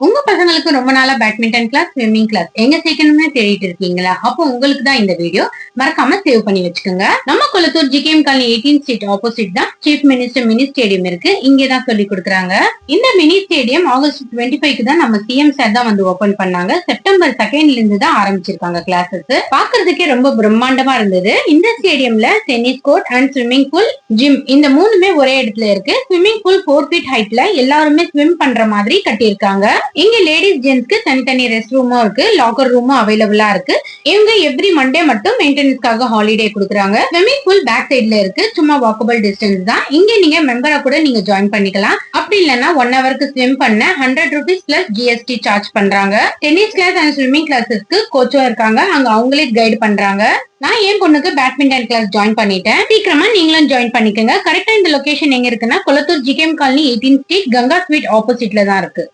உங்க பசங்களுக்கு ரொம்ப நாளா பேட்மிண்டன் கிளாஸ், ஸ்விம்மிங் கிளாஸ் எங்க சேர்க்கணும்னு தேடிட்டு இருக்கீங்களா? அப்போ உங்களுக்கு தான் இந்த வீடியோ. மறக்காம சேவ் பண்ணி வச்சுக்கோங்க. நம்ம Kolathur GKM colony 18 street opposite தான் சீஃப் மினிஸ்டர் மினி ஸ்டேடியம் இருக்கு. இங்கதான் சொல்லி கொடுக்குறாங்க. இந்த மினி ஸ்டேடியம் ஆகஸ்ட் 25க்கு தான் நம்ம சிஎம் சார் தான் வந்து ஓபன் பண்ணாங்க. செப்டம்பர் 2ல இருந்து தான் ஆரம்பிச்சிருக்காங்க கிளாஸஸ். பாக்குறதுக்கே ரொம்ப பிரம்மாண்டமா இருந்தது. இந்த ஸ்டேடியம்ல tennis court and swimming pool, gym இந்த மூணுமே ஒரே இடத்துல இருக்கு. ஸ்விம்மிங் பூல் 4 feet ஹைட்ல எல்லாருமே ஸ்விம் பண்ற மாதிரி கட்டியிருக்காங்க. இங்க லேடிஸ் ஜென்ஸ்க்கு தனித்தனி ரெஸ்ட் ரூமும் இருக்கு, லாக்கர் ரூமும் அவைலபிளா இருக்கு. இவங்க எவ்ரி மண்டே மட்டும் மெயின்டெனன்ஸ்க்காக ஹாலிடே கொடுக்குறாங்க. ஸ்விம்மிங் பூல் பேக் சைட்ல இருக்கு, சும்மா வாக்கபிள் டிஸ்டன்ஸ் தான். இங்க நீங்க மெம்பரா கூட நீங்க ஜாயின் பண்ணிக்கலாம். அப்படி இல்லைன்னா 1 ஹவருக்கு ஸ்விம் பண்ண 100 rupees பிளஸ் ஜிஎஸ்டி சார்ஜ் பண்றாங்க. டென்னிஸ் கிளாஸ் அண்ட் ஸ்விம்மிங் கிளாஸஸ்க்கு கோச்சும் இருக்காங்க, அங்க அவங்களே கைடு பண்றாங்க. நான் என் பொண்ணுக்கு பேட்மிண்டன் கிளாஸ் ஜாயின் பண்ணிட்டேன். சீக்கிரமா நீங்களும் ஜாயின் பண்ணிக்கோங்க. கரெக்டா இந்த லொகேஷன் எங்க இருக்குன்னா Kolathur GKM colony 18 street Ganga sweet ஆப்போசிட்ல தான் இருக்கு.